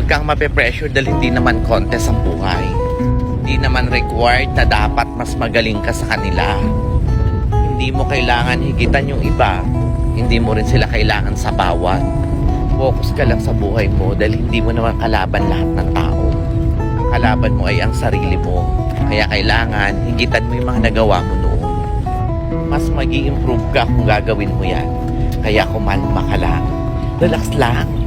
kang mape-pressure dahil hindi naman contest ang buhay. Hindi naman required na dapat mas magaling ka sa kanila. Hindi mo kailangan higitan yung iba. Hindi mo rin sila kailangan sabawan. Focus ka lang sa buhay mo dahil hindi mo naman kalaban lahat ng tao. Ang kalaban mo ay ang sarili mo. Kaya kailangan higitan mo yung mga nagawa mo noon. Mas mag-i-improve ka kung gagawin mo yan. Kaya kumalma ka lang. Relax lang.